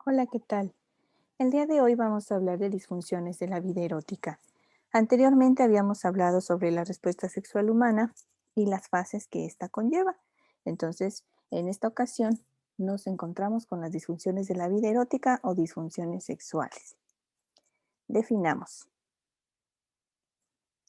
Hola, ¿qué tal? El día de hoy vamos a hablar de disfunciones de la vida erótica. Anteriormente habíamos hablado sobre la respuesta sexual humana y las fases que ésta conlleva. Entonces, en esta ocasión nos encontramos con las disfunciones de la vida erótica o disfunciones sexuales. Definamos.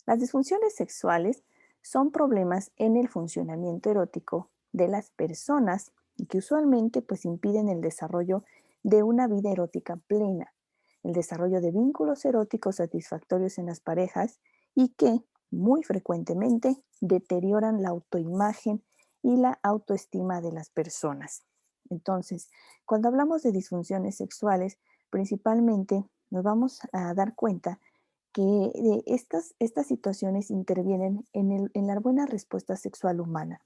Las disfunciones sexuales son problemas en el funcionamiento erótico de las personas y que usualmente impiden el desarrollo de una vida erótica plena, el desarrollo de vínculos eróticos satisfactorios en las parejas y que muy frecuentemente deterioran la autoimagen y la autoestima de las personas. Entonces, cuando hablamos de disfunciones sexuales, principalmente nos vamos a dar cuenta que estas situaciones intervienen en la buena respuesta sexual humana.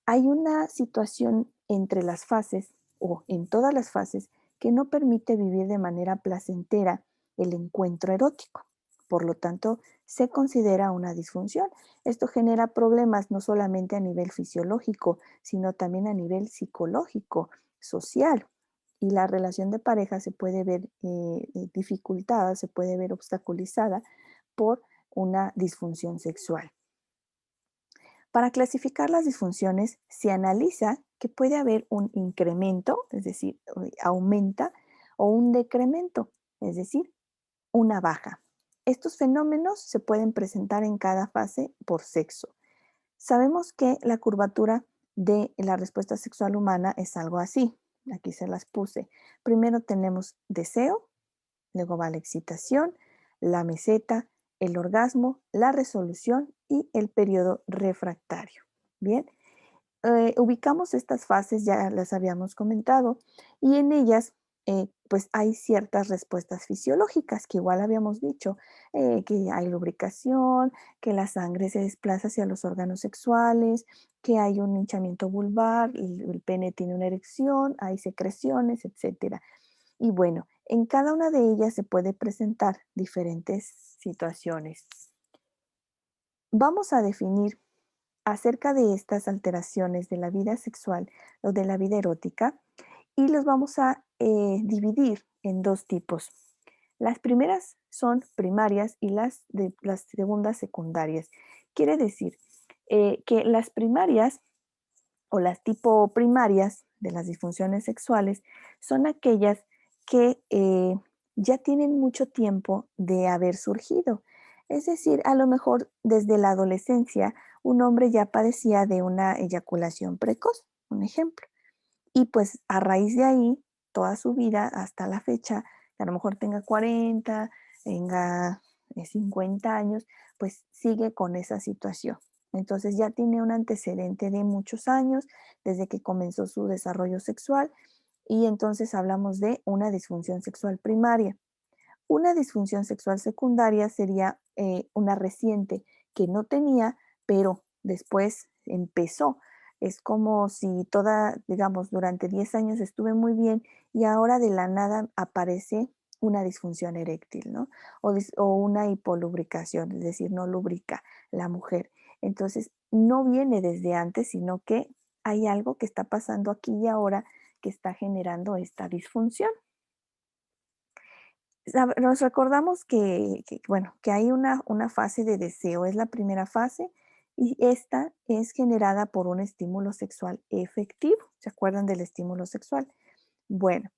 Hay una situación entre las fases o en todas las fases que no permite vivir de manera placentera el encuentro erótico. Por lo tanto, se considera una disfunción. Esto genera problemas no solamente a nivel fisiológico, sino también a nivel psicológico, social. Y la relación de pareja se puede ver dificultada, se puede ver obstaculizada por una disfunción sexual. Para clasificar las disfunciones, se analiza que puede haber un incremento, es decir, aumenta, o un decremento, es decir, una baja. Estos fenómenos se pueden presentar en cada fase por sexo. Sabemos que la curvatura de la respuesta sexual humana es algo así. Aquí se las puse. Primero tenemos deseo, luego va la excitación, la meseta, el orgasmo, la resolución y el periodo refractario. Bien, ubicamos estas fases, ya las habíamos comentado, y en ellas hay ciertas respuestas fisiológicas que igual habíamos dicho, que hay lubricación, que la sangre se desplaza hacia los órganos sexuales, que hay un hinchamiento vulvar, el pene tiene una erección, hay secreciones, etcétera. Y bueno, en cada una de ellas se puede presentar diferentes situaciones. Vamos a definir acerca de estas alteraciones de la vida sexual o de la vida erótica y los vamos a dividir en dos tipos. Las primeras son primarias y las segundas secundarias. Quiere decir que las primarias o las tipo primarias de las disfunciones sexuales son aquellas que ya tienen mucho tiempo de haber surgido. Es decir, a lo mejor desde la adolescencia un hombre ya padecía de una eyaculación precoz, un ejemplo. Y pues a raíz de ahí, toda su vida hasta la fecha, que a lo mejor tenga 40, tenga 50 años, pues sigue con esa situación. Entonces ya tiene un antecedente de muchos años desde que comenzó su desarrollo sexual y entonces hablamos de una disfunción sexual primaria. Una disfunción sexual secundaria sería una reciente que no tenía, pero después empezó. Es como si digamos, durante 10 años estuve muy bien y ahora de la nada aparece una disfunción eréctil, ¿no? O una hipolubricación, es decir, no lubrica la mujer. Entonces, no viene desde antes, sino que hay algo que está pasando aquí y ahora que está generando esta disfunción. Nos recordamos que hay una fase de deseo, es la primera fase, y esta es generada por un estímulo sexual efectivo. ¿Se acuerdan del estímulo sexual? Bueno,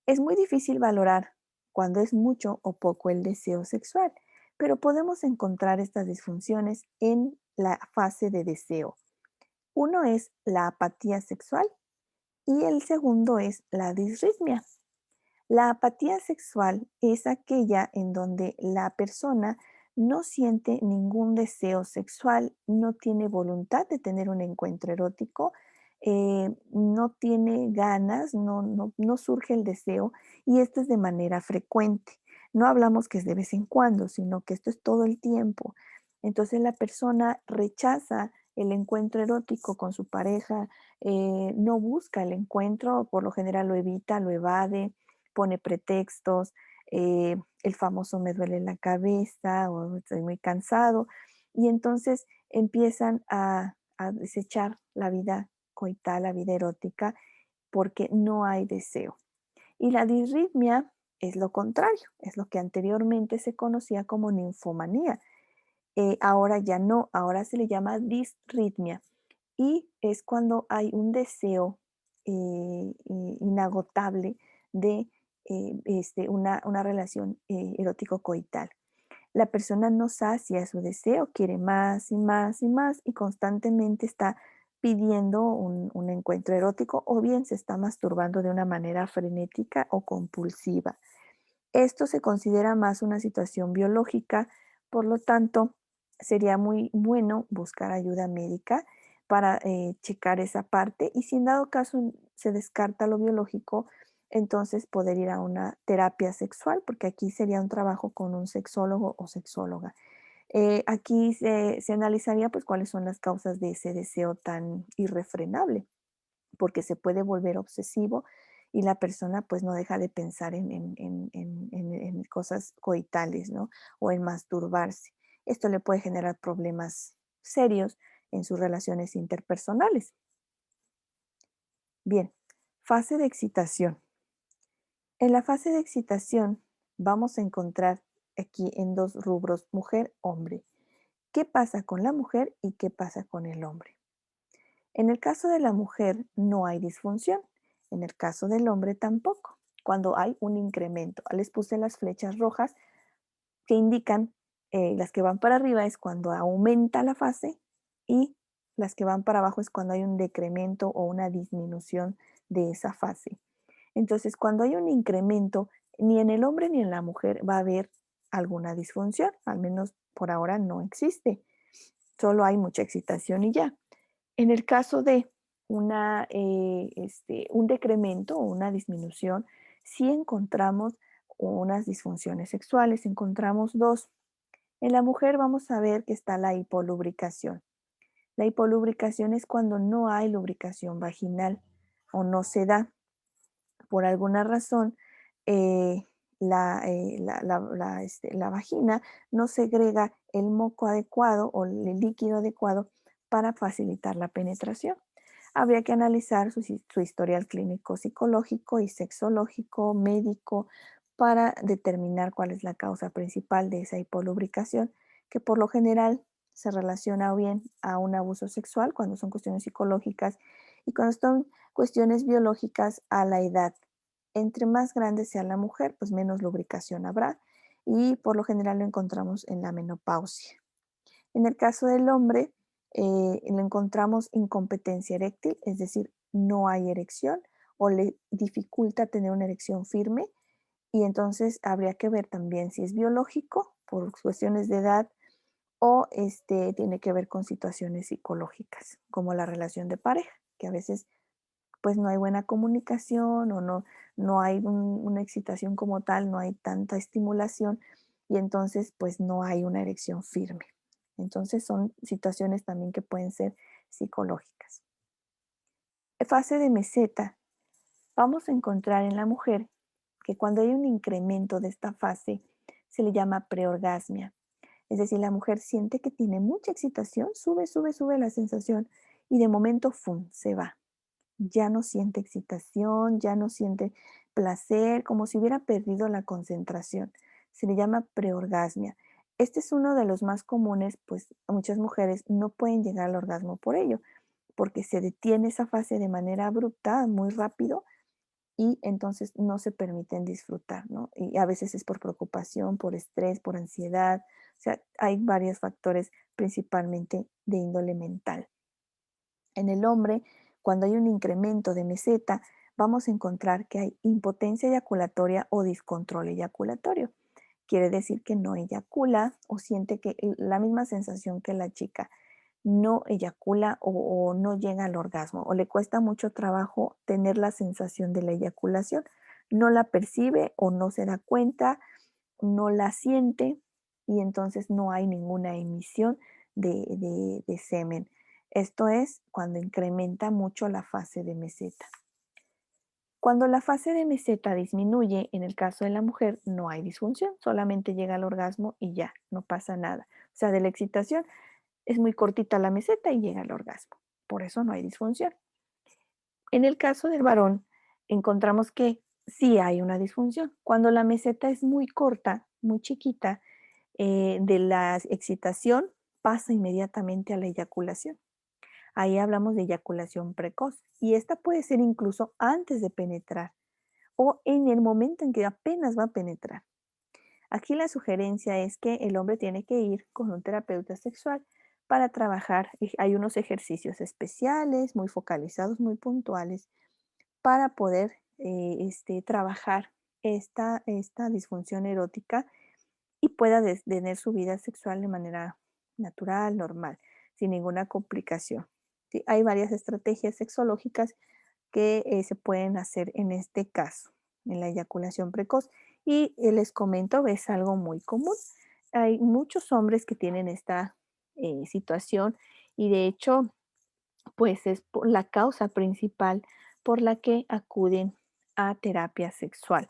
es muy difícil valorar cuando es mucho o poco el deseo sexual, pero podemos encontrar estas disfunciones en la fase de deseo. Uno es la apatía sexual y el segundo es la disritmia. La apatía sexual es aquella en donde la persona no siente ningún deseo sexual, no tiene voluntad de tener un encuentro erótico, no tiene ganas, no surge el deseo y esto es de manera frecuente. No hablamos que es de vez en cuando, sino que esto es todo el tiempo. Entonces la persona rechaza el encuentro erótico con su pareja, no busca el encuentro, por lo general lo evita, lo evade, pone pretextos, el famoso me duele la cabeza o estoy muy cansado, y entonces empiezan a desechar la vida coital, la vida erótica, porque no hay deseo. Y la disritmia es lo contrario, es lo que anteriormente se conocía como ninfomanía. Ahora ya no, ahora se le llama disritmia y es cuando hay un deseo inagotable de una relación erótico-coital. La persona no sacia su deseo, quiere más y más y más y constantemente está pidiendo un encuentro erótico o bien se está masturbando de una manera frenética o compulsiva. Esto se considera más una situación biológica, por lo tanto, sería muy bueno buscar ayuda médica para checar esa parte y si en dado caso se descarta lo biológico, entonces poder ir a una terapia sexual, porque aquí sería un trabajo con un sexólogo o sexóloga. Aquí se analizaría pues cuáles son las causas de ese deseo tan irrefrenable porque se puede volver obsesivo y la persona pues no deja de pensar en cosas coitales, ¿no? O en masturbarse. Esto le puede generar problemas serios en sus relaciones interpersonales. Bien, fase de excitación. En la fase de excitación vamos a encontrar aquí en dos rubros, mujer-hombre. ¿Qué pasa con la mujer y qué pasa con el hombre? En el caso de la mujer no hay disfunción, en el caso del hombre tampoco, cuando hay un incremento. Les puse las flechas rojas que indican, las que van para arriba es cuando aumenta la fase y las que van para abajo es cuando hay un decremento o una disminución de esa fase. Entonces, cuando hay un incremento, ni en el hombre ni en la mujer va a haber alguna disfunción, al menos por ahora no existe, solo hay mucha excitación y ya. En el caso de un decremento o una disminución, sí encontramos unas disfunciones sexuales, encontramos dos. En la mujer vamos a ver que está la hipolubricación. La hipolubricación es cuando no hay lubricación vaginal o no se da. Por alguna razón, la vagina no segrega el moco adecuado o el líquido adecuado para facilitar la penetración. Habría que analizar su historial clínico psicológico y sexológico, médico, para determinar cuál es la causa principal de esa hipolubricación, que por lo general se relaciona o bien a un abuso sexual cuando son cuestiones psicológicas y cuando son cuestiones biológicas a la edad. Entre más grande sea la mujer, pues menos lubricación habrá y por lo general lo encontramos en la menopausia. En el caso del hombre, lo encontramos incompetencia eréctil, es decir, no hay erección o le dificulta tener una erección firme y entonces habría que ver también si es biológico por cuestiones de edad o tiene que ver con situaciones psicológicas, como la relación de pareja, que a veces pues no hay buena comunicación o no hay una excitación como tal, no hay tanta estimulación y entonces pues no hay una erección firme. Entonces son situaciones también que pueden ser psicológicas. Fase de meseta. Vamos a encontrar en la mujer que cuando hay un incremento de esta fase se le llama preorgasmia. Es decir, la mujer siente que tiene mucha excitación, sube, sube, sube la sensación y de momento, ¡fum!, se va. Ya no siente excitación, ya no siente placer, como si hubiera perdido la concentración. Se le llama preorgasmia. Este es uno de los más comunes, pues muchas mujeres no pueden llegar al orgasmo por ello, porque se detiene esa fase de manera abrupta, muy rápido, y entonces no se permiten disfrutar, ¿no? Y a veces es por preocupación, por estrés, por ansiedad, o sea, hay varios factores principalmente de índole mental. En el hombre, cuando hay un incremento de meseta, vamos a encontrar que hay impotencia eyaculatoria o descontrol eyaculatorio. Quiere decir que no eyacula o siente que la misma sensación que la chica no eyacula o no llega al orgasmo o le cuesta mucho trabajo tener la sensación de la eyaculación. No la percibe o no se da cuenta, no la siente y entonces no hay ninguna emisión de semen. Esto es cuando incrementa mucho la fase de meseta. Cuando la fase de meseta disminuye, en el caso de la mujer, no hay disfunción, solamente llega al orgasmo y ya, no pasa nada. O sea, de la excitación es muy cortita la meseta y llega al orgasmo. Por eso no hay disfunción. En el caso del varón, encontramos que Sí hay una disfunción. Cuando la meseta es muy corta, muy chiquita, de la excitación pasa inmediatamente a la eyaculación. Ahí hablamos de eyaculación precoz y esta puede ser incluso antes de penetrar o en el momento en que apenas va a penetrar. Aquí la sugerencia es que el hombre tiene que ir con un terapeuta sexual para trabajar. Y hay unos ejercicios especiales, muy focalizados, muy puntuales, para poder trabajar esta disfunción erótica y pueda tener su vida sexual de manera natural, normal, sin ninguna complicación. ¿Sí? Hay varias estrategias sexológicas que se pueden hacer en este caso, en la eyaculación precoz. Y les comento, es algo muy común. Hay muchos hombres que tienen esta situación y de hecho, pues es la causa principal por la que acuden a terapia sexual,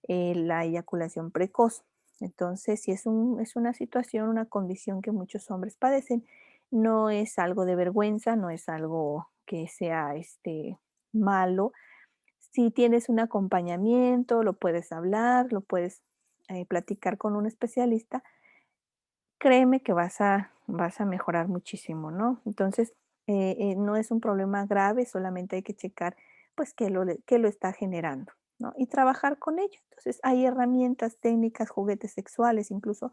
la eyaculación precoz. Entonces, si es una situación, una condición que muchos hombres padecen, no es algo de vergüenza, no es algo que sea malo. Si tienes un acompañamiento, lo puedes hablar, lo puedes platicar con un especialista, créeme que vas a mejorar muchísimo, ¿no? Entonces, no es un problema grave, solamente hay que checar, pues, qué lo está generando, ¿no? Y trabajar con ello. Entonces, hay herramientas, técnicas, juguetes sexuales, incluso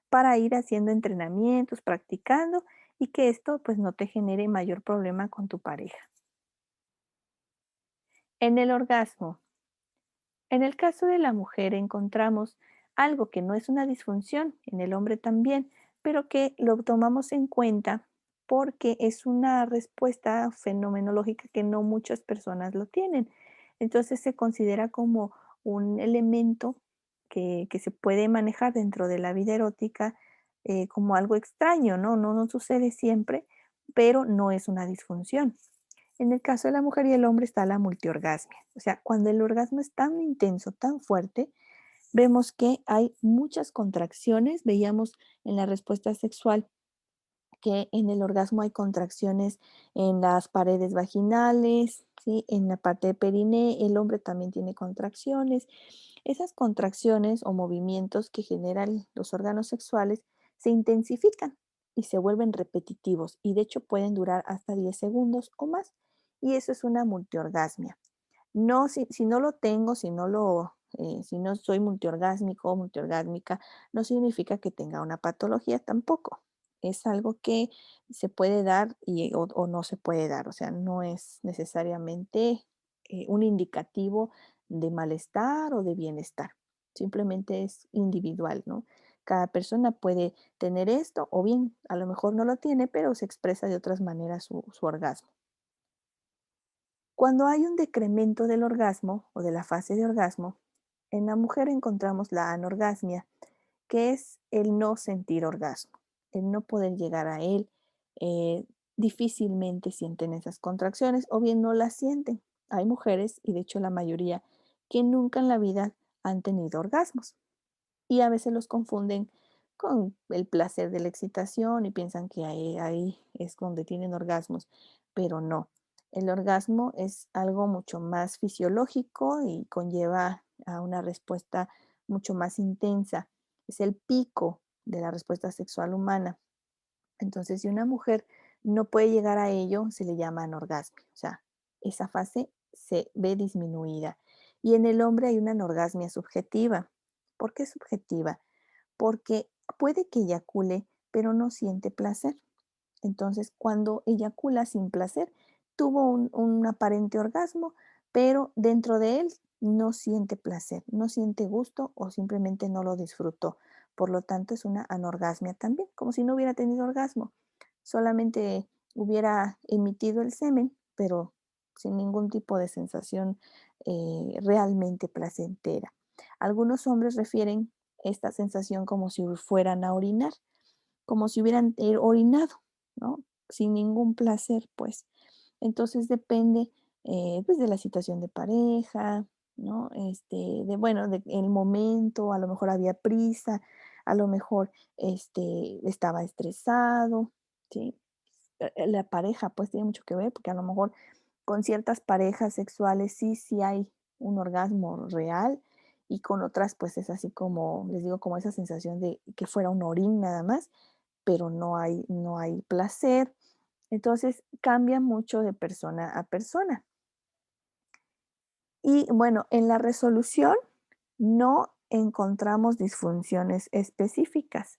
para ir haciendo entrenamientos, practicando y que esto, pues, no te genere mayor problema con tu pareja. En el orgasmo, en el caso de la mujer encontramos algo que no es una disfunción, en el hombre también, pero que lo tomamos en cuenta porque es una respuesta fenomenológica que no muchas personas lo tienen. Entonces se considera como un elemento que se puede manejar dentro de la vida erótica como algo extraño, ¿no? No sucede siempre, pero no es una disfunción. En el caso de la mujer y el hombre está la multiorgasmia. O sea, cuando el orgasmo es tan intenso, tan fuerte, vemos que hay muchas contracciones. Veíamos en la respuesta sexual que en el orgasmo hay contracciones en las paredes vaginales, ¿sí? En la parte de periné, el hombre también tiene contracciones. Esas contracciones o movimientos que generan los órganos sexuales se intensifican y se vuelven repetitivos y de hecho pueden durar hasta 10 segundos o más. Y eso es una multiorgasmia. No, si no lo tengo, si no soy multiorgásmico o multiorgásmica, no significa que tenga una patología tampoco. Es algo que se puede dar o no se puede dar. O sea, no es necesariamente un indicativo de malestar o de bienestar. Simplemente es individual, ¿no? Cada persona puede tener esto o bien a lo mejor no lo tiene, pero se expresa de otras maneras su orgasmo. Cuando hay un decremento del orgasmo o de la fase de orgasmo, en la mujer encontramos la anorgasmia, que es el no sentir orgasmo, el no poder llegar a él. eh, Difícilmente sienten esas contracciones o bien no las sienten. Hay mujeres, y de hecho la mayoría, que nunca en la vida han tenido orgasmos y a veces los confunden con el placer de la excitación y piensan que ahí es donde tienen orgasmos, pero no. El orgasmo es algo mucho más fisiológico y conlleva a una respuesta mucho más intensa. Es el pico de la respuesta sexual humana. Entonces, si una mujer no puede llegar a ello, se le llama anorgasmia. O sea, esa fase se ve disminuida. Y en el hombre hay una anorgasmia subjetiva. ¿Por qué subjetiva? Porque puede que eyacule, pero no siente placer. Entonces, cuando eyacula sin placer, tuvo un aparente orgasmo, pero dentro de él no siente placer, no siente gusto o simplemente no lo disfrutó. Por lo tanto, es una anorgasmia también, como si no hubiera tenido orgasmo. Solamente hubiera emitido el semen, pero sin ningún tipo de sensación realmente placentera. Algunos hombres refieren esta sensación como si fueran a orinar, como si hubieran orinado, ¿no? Sin ningún placer, pues. Entonces depende, pues, de la situación de pareja, ¿no? Bueno, del momento, a lo mejor había prisa, a lo mejor, estaba estresado, ¿sí? La pareja, pues, tiene mucho que ver, porque a lo mejor con ciertas parejas sexuales sí hay un orgasmo real y con otras pues es así como, les digo, como esa sensación de que fuera un orín nada más, pero no hay placer. Entonces cambia mucho de persona a persona. Y bueno, en la resolución no encontramos disfunciones específicas,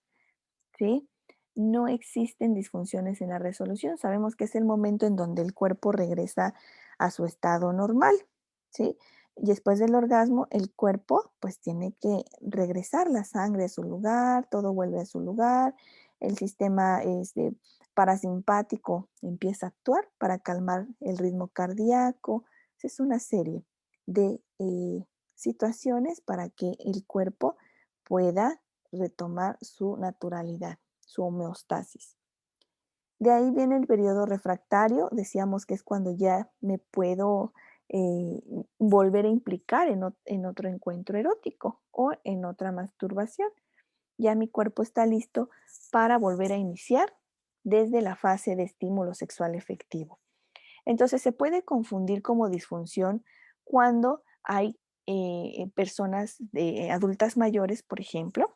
¿sí? No existen disfunciones en la resolución. Sabemos que es el momento en donde el cuerpo regresa a su estado normal, ¿sí? Y después del orgasmo, el cuerpo pues tiene que regresar la sangre a su lugar, todo vuelve a su lugar, el sistema parasimpático empieza a actuar para calmar el ritmo cardíaco. Es una serie de situaciones para que el cuerpo pueda retomar su naturalidad, su homeostasis. De ahí viene el periodo refractario, decíamos que es cuando ya me puedo eh, volver a implicar en otro encuentro erótico o en otra masturbación. Ya mi cuerpo está listo para volver a iniciar desde la fase de estímulo sexual efectivo. Entonces se puede confundir como disfunción cuando hay personas adultas mayores, por ejemplo,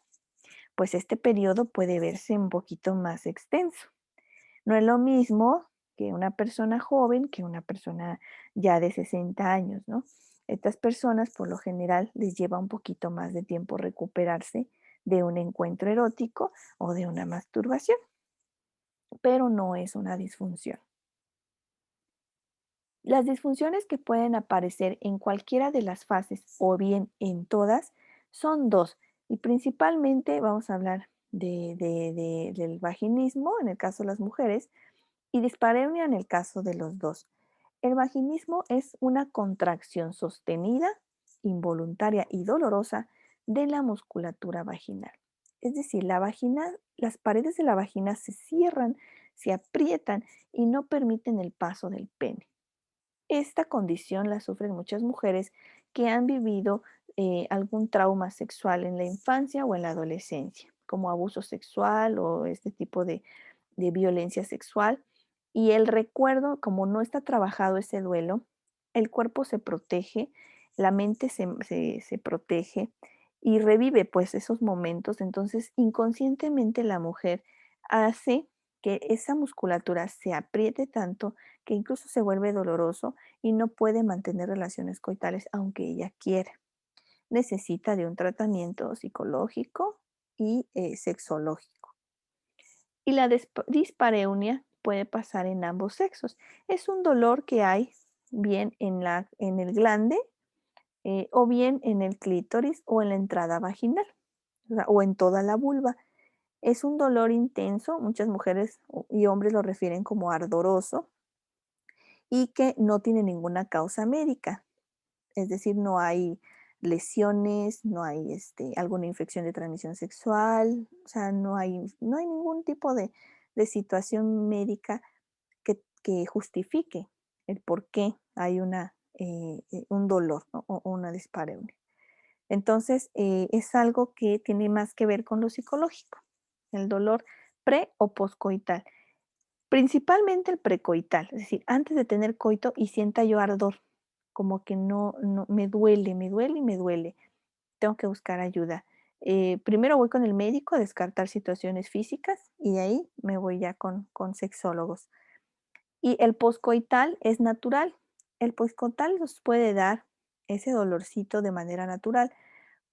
pues este periodo puede verse un poquito más extenso. No es lo mismo que una persona joven que una persona ya de 60 años, ¿no? Estas personas por lo general les lleva un poquito más de tiempo recuperarse de un encuentro erótico o de una masturbación, pero no es una disfunción. Las disfunciones que pueden aparecer en cualquiera de las fases o bien en todas son dos, y principalmente vamos a hablar del vaginismo en el caso de las mujeres y dispareunia en el caso de los dos. El vaginismo es una contracción sostenida, involuntaria y dolorosa de la musculatura vaginal. Es decir, las paredes de la vagina se cierran, se aprietan y no permiten el paso del pene. Esta condición la sufren muchas mujeres que han vivido algún trauma sexual en la infancia o en la adolescencia, como abuso sexual o este tipo de violencia sexual. Y el recuerdo, como no está trabajado ese duelo, el cuerpo se protege, la mente se protege y revive pues esos momentos. Entonces, inconscientemente la mujer hace que esa musculatura se apriete tanto que incluso se vuelve doloroso y no puede mantener relaciones coitales aunque ella quiera. Necesita de un tratamiento psicológico y sexológico. Y la dispareunia puede pasar en ambos sexos. Es un dolor que hay bien en el glande o bien en el clítoris o en la entrada vaginal o en toda la vulva. Es un dolor intenso, muchas mujeres y hombres lo refieren como ardoroso y que no tiene ninguna causa médica. Es decir, no hay lesiones, no hay alguna infección de transmisión sexual, o sea, no hay ningún tipo de situación médica que justifique el por qué hay un dolor, ¿no? O una dispareunia. Entonces, es algo que tiene más que ver con lo psicológico, el dolor pre o poscoital. Principalmente el precoital, es decir, antes de tener coito y sienta yo ardor, como que no me duele y me duele. Tengo que buscar ayuda. Primero voy con el médico a descartar situaciones físicas y de ahí me voy ya con sexólogos. Y el poscoital es natural. El poscoital nos puede dar ese dolorcito de manera natural.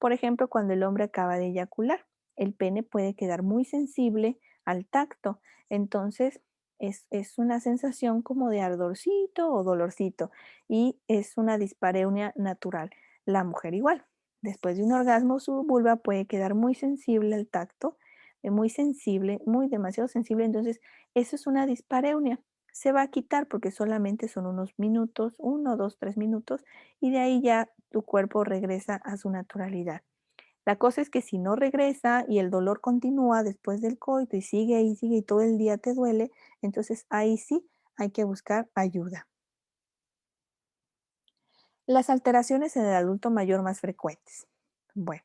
Por ejemplo, cuando el hombre acaba de eyacular, el pene puede quedar muy sensible al tacto. Entonces, es una sensación como de ardorcito o dolorcito y es una dispareunia natural. La mujer igual. Después de un orgasmo, su vulva puede quedar muy sensible al tacto, muy sensible, muy demasiado sensible. Entonces, eso es una dispareunia. Se va a quitar porque solamente son unos minutos, 1, 2, 3 minutos, y de ahí ya tu cuerpo regresa a su naturalidad. La cosa es que si no regresa y el dolor continúa después del coito y sigue y todo el día te duele, entonces ahí sí hay que buscar ayuda. Las alteraciones en el adulto mayor más frecuentes. Bueno,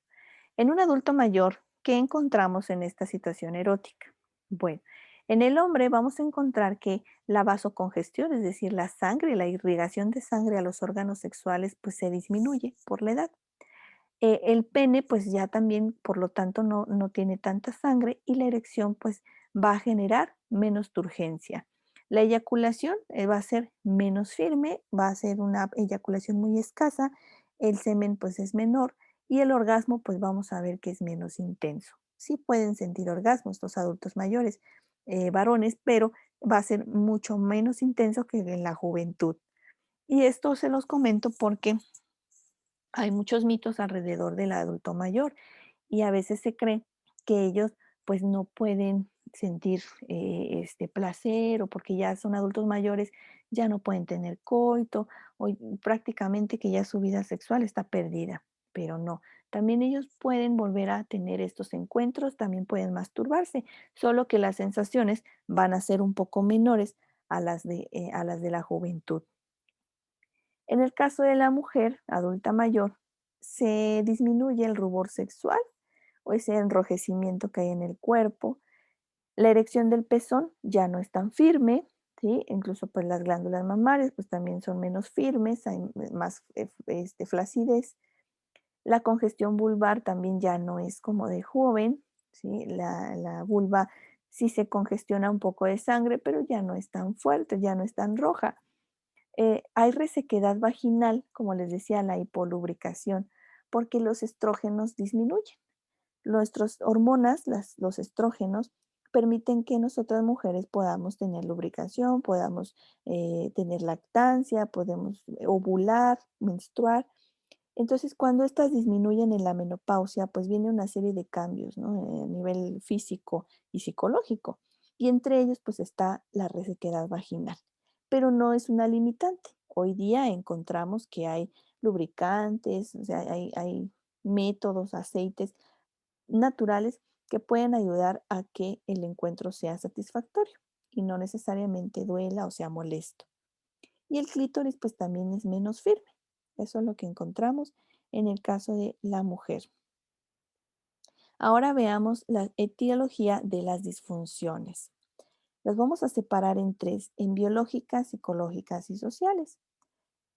en un adulto mayor, ¿qué encontramos en esta situación erótica? Bueno, En el hombre vamos a encontrar que la vasocongestión, es decir, la sangre, la irrigación de sangre a los órganos sexuales, pues se disminuye por la edad. El pene, pues ya también, por lo tanto, no tiene tanta sangre y la erección, pues va a generar menos turgencia. La eyaculación va a ser menos firme, va a ser una eyaculación muy escasa, el semen pues es menor y el orgasmo pues vamos a ver que es menos intenso. Sí pueden sentir orgasmos los adultos mayores, varones, pero va a ser mucho menos intenso que en la juventud. Y esto se los comento porque hay muchos mitos alrededor del adulto mayor y a veces se cree que ellos pues no pueden sentir placer o porque ya son adultos mayores ya no pueden tener coito o prácticamente que ya su vida sexual está perdida, pero no. También ellos pueden volver a tener estos encuentros, también pueden masturbarse, solo que las sensaciones van a ser un poco menores a las de la juventud. En el caso de la mujer adulta mayor, se disminuye el rubor sexual o ese enrojecimiento que hay en el cuerpo. La erección del pezón ya no es tan firme, ¿sí? Incluso pues las glándulas mamarias pues también son menos firmes, hay más flacidez. La congestión vulvar también ya no es como de joven, ¿sí? La vulva sí se congestiona un poco de sangre, pero ya no es tan fuerte, ya no es tan roja. Hay resequedad vaginal, como les decía, la hipolubricación, porque los estrógenos disminuyen. Nuestras hormonas, los estrógenos, permiten que nosotras mujeres podamos tener lubricación, podamos tener lactancia, podemos ovular, menstruar. Entonces, cuando estas disminuyen en la menopausia, pues viene una serie de cambios, ¿no? A nivel físico y psicológico. Y entre ellos, pues está la resequedad vaginal. Pero no es una limitante. Hoy día encontramos que hay lubricantes, o sea, hay métodos, aceites naturales que pueden ayudar a que el encuentro sea satisfactorio y no necesariamente duela o sea molesto. Y el clítoris pues también es menos firme. Eso es lo que encontramos en el caso de la mujer. Ahora veamos la etiología de las disfunciones. Las vamos a separar en tres, en biológicas, psicológicas y sociales.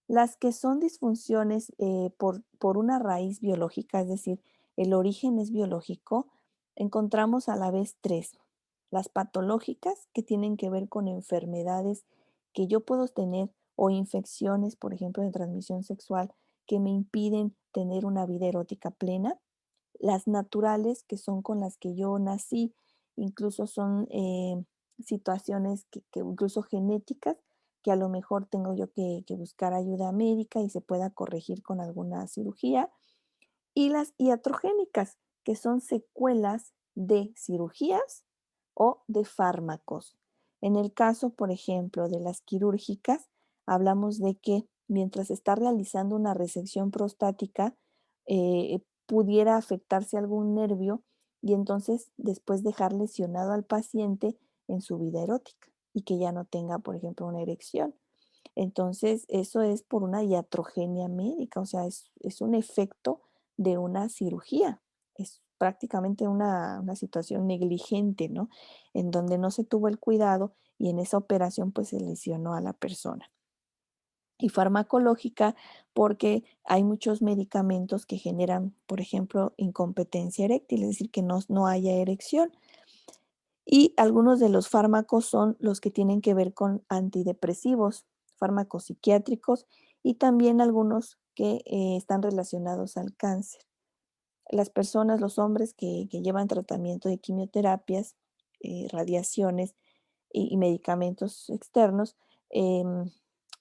Las que son disfunciones por una raíz biológica, es decir, el origen es biológico, encontramos a la vez tres. Las patológicas, que tienen que ver con enfermedades que yo puedo tener o infecciones, por ejemplo, de transmisión sexual, que me impiden tener una vida erótica plena. Las naturales, que son con las que yo nací, incluso son situaciones que incluso genéticas, que a lo mejor tengo yo que buscar ayuda médica y se pueda corregir con alguna cirugía. Y las iatrogénicas, que son secuelas de cirugías o de fármacos. En el caso, por ejemplo, de las quirúrgicas, hablamos de que mientras se está realizando una resección prostática, pudiera afectarse algún nervio y entonces después dejar lesionado al paciente en su vida erótica y que ya no tenga, por ejemplo, una erección. Entonces, eso es por una iatrogenia médica, o sea, es un efecto de una cirugía. Es prácticamente una situación negligente, ¿no? En donde no se tuvo el cuidado y en esa operación pues se lesionó a la persona. Y farmacológica porque hay muchos medicamentos que generan, por ejemplo, incompetencia eréctil, es decir, que no haya erección. Y algunos de los fármacos son los que tienen que ver con antidepresivos, fármacos psiquiátricos y también algunos que están relacionados al cáncer. Las personas, los hombres que llevan tratamiento de quimioterapias, radiaciones y medicamentos externos,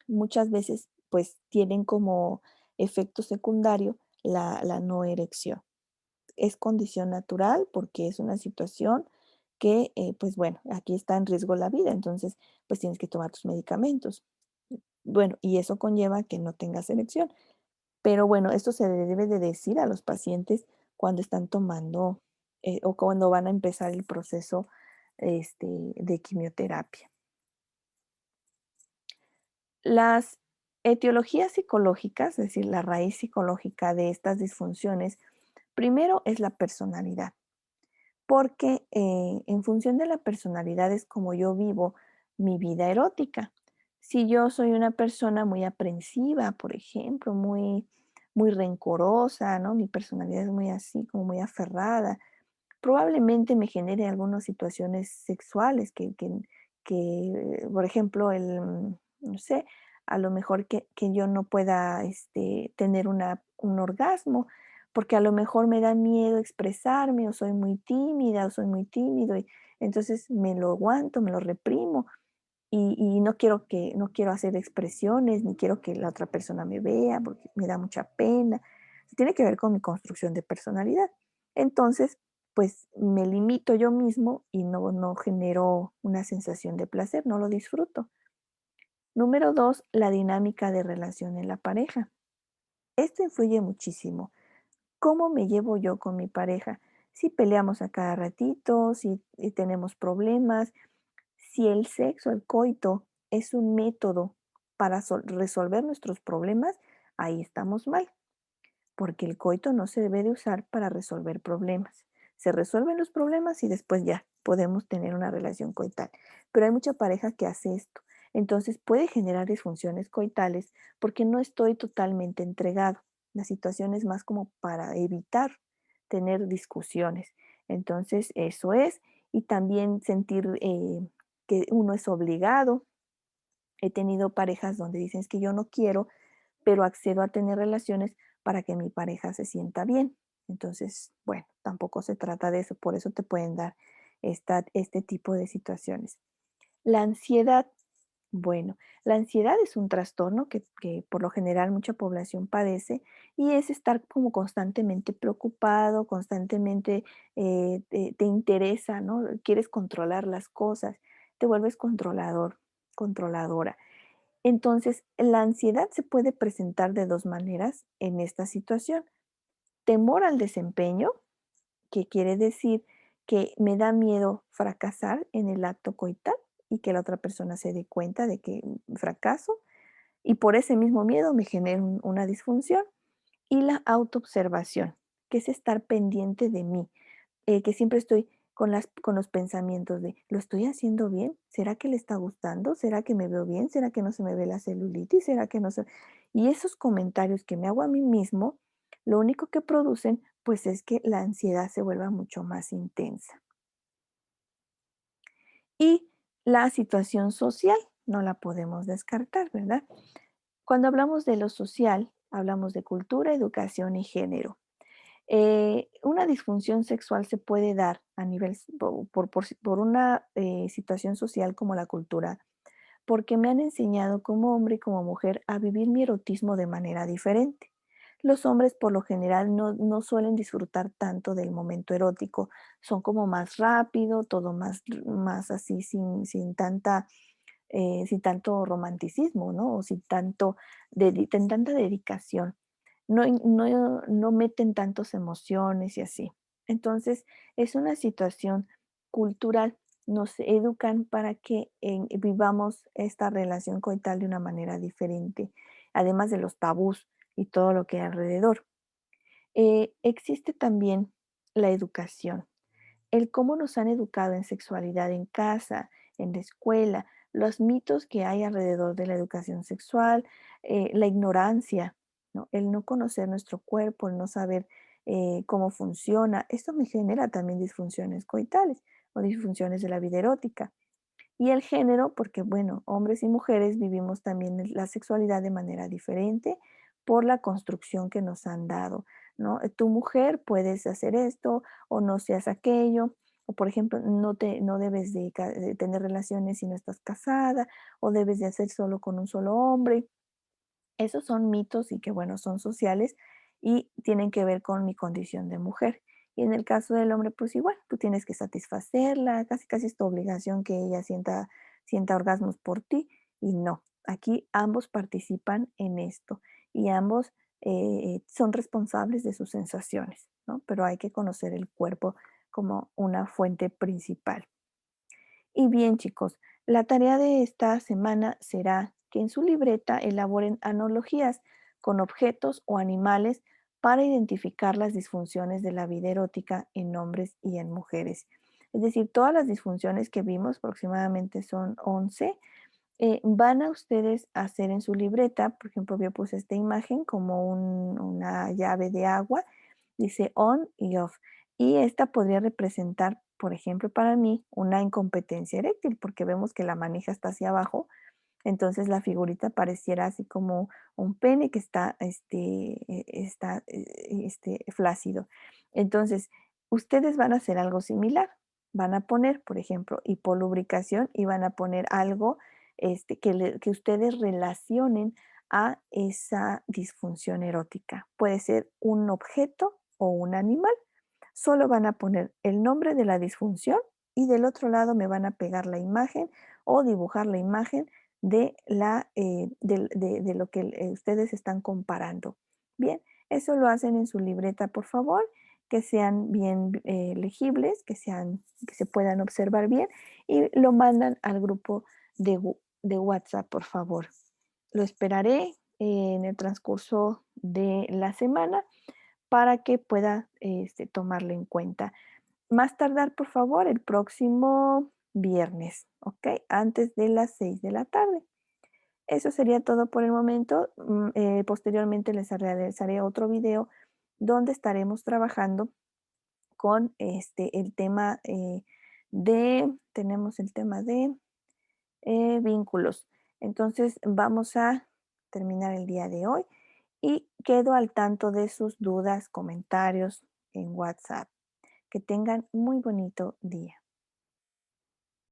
muchas veces pues tienen como efecto secundario la no erección. Es condición natural porque es una situación que, pues bueno, aquí está en riesgo la vida, entonces pues tienes que tomar tus medicamentos. Bueno, y eso conlleva que no tengas erección. Pero bueno, esto se le debe de decir a los pacientes cuando están tomando o cuando van a empezar el proceso de quimioterapia. Las etiologías psicológicas, es decir, la raíz psicológica de estas disfunciones, primero es la personalidad. porque en función de la personalidad es como yo vivo mi vida erótica. Si yo soy una persona muy aprensiva, por ejemplo, muy rencorosa, ¿no? Mi personalidad es muy así, como muy aferrada, probablemente me genere algunas situaciones sexuales que, por ejemplo, no sé, a lo mejor que yo no pueda, tener un orgasmo, porque a lo mejor me da miedo expresarme, o soy muy tímida, o soy muy tímido, y entonces me lo aguanto, me lo reprimo, y no quiero hacer expresiones, ni quiero que la otra persona me vea, porque me da mucha pena. Tiene que ver con mi construcción de personalidad. Entonces, pues, me limito yo mismo y no genero una sensación de placer, no lo disfruto. Número 2, la dinámica de relación en la pareja. Esto influye muchísimo. ¿Cómo me llevo yo con mi pareja? Si peleamos a cada ratito, si tenemos problemas, si el sexo, el coito, es un método para resolver nuestros problemas, ahí estamos mal, porque el coito no se debe de usar para resolver problemas. Se resuelven los problemas y después ya podemos tener una relación coital. Pero hay mucha pareja que hace esto. Entonces puede generar disfunciones coitales porque no estoy totalmente entregado. La situación es más como para evitar tener discusiones. Entonces eso es. Y también sentir que uno es obligado. He tenido parejas donde dicen es que yo no quiero, pero accedo a tener relaciones para que mi pareja se sienta bien. Entonces, bueno, tampoco se trata de eso, por eso te pueden dar este tipo de situaciones. La ansiedad, bueno, la ansiedad es un trastorno que por lo general mucha población padece y es estar como constantemente preocupado, constantemente te interesa, ¿no? Quieres controlar las cosas, te vuelves controlador, controladora. Entonces, la ansiedad se puede presentar de dos maneras en esta situación. Temor al desempeño, que quiere decir que me da miedo fracasar en el acto coital y que la otra persona se dé cuenta de que fracaso y por ese mismo miedo me genera una disfunción. Y la autoobservación, que es estar pendiente de mí, que siempre estoy con los pensamientos de, ¿lo estoy haciendo bien? ¿Será que le está gustando? ¿Será que me veo bien? ¿Será que no se me ve la celulitis? ¿Será que no se...? Y esos comentarios que me hago a mí mismo, lo único que producen, pues es que la ansiedad se vuelva mucho más intensa. Y la situación social, no la podemos descartar, ¿verdad? Cuando hablamos de lo social, hablamos de cultura, educación y género. Una disfunción sexual se puede dar a nivel por una situación social como la cultura, porque me han enseñado como hombre y como mujer a vivir mi erotismo de manera diferente. Los hombres por lo general no suelen disfrutar tanto del momento erótico, son como más rápido, todo más así, sin tanto romanticismo, ¿no? O sin tanta dedicación. No meten tantas emociones y así. Entonces, es una situación cultural. Nos educan para que vivamos esta relación coital de una manera diferente, además de los tabús y todo lo que hay alrededor. Existe también la educación, el cómo nos han educado en sexualidad en casa, en la escuela, los mitos que hay alrededor de la educación sexual, la ignorancia, ¿no? El no conocer nuestro cuerpo, el no saber cómo funciona. Esto me genera también disfunciones coitales o disfunciones de la vida erótica. Y el género, porque bueno, hombres y mujeres vivimos también la sexualidad de manera diferente por la construcción que nos han dado, ¿no? Tu mujer puedes hacer esto o no seas aquello, o por ejemplo, no debes de tener relaciones si no estás casada, o debes de hacer solo con un solo hombre. Esos son mitos y que, bueno, son sociales y tienen que ver con mi condición de mujer. Y en el caso del hombre, pues igual, tú tienes que satisfacerla, casi casi es tu obligación que ella sienta orgasmos por ti. Y no, aquí ambos participan en esto y ambos son responsables de sus sensaciones, ¿no? Pero hay que conocer el cuerpo como una fuente principal. Y bien, chicos, la tarea de esta semana será que en su libreta elaboren analogías con objetos o animales para identificar las disfunciones de la vida erótica en hombres y en mujeres. Es decir, todas las disfunciones que vimos, aproximadamente son 11, van a ustedes a hacer en su libreta, por ejemplo, yo puse esta imagen como una llave de agua, dice on y off. Y esta podría representar, por ejemplo, para mí, una incompetencia eréctil, porque vemos que la manija está hacia abajo, entonces la figurita pareciera así como un pene que está, flácido. Entonces, ustedes van a hacer algo similar. Van a poner, por ejemplo, hipolubricación y van a poner algo que ustedes relacionen a esa disfunción erótica. Puede ser un objeto o un animal. Solo van a poner el nombre de la disfunción y del otro lado me van a pegar la imagen o dibujar la imagen de lo que ustedes están comparando. Bien, eso lo hacen en su libreta, por favor, que sean bien legibles, que se puedan observar bien y lo mandan al grupo de WhatsApp, por favor. Lo esperaré en el transcurso de la semana para que pueda tomarlo en cuenta. Más tardar, por favor, el próximo viernes, ¿ok? Antes de las 6 de la tarde. Eso sería todo por el momento. Posteriormente les realizaré otro video donde estaremos trabajando con el tema tenemos el tema de vínculos. Entonces vamos a terminar el día de hoy y quedo al tanto de sus dudas, comentarios en WhatsApp. Que tengan muy bonito día.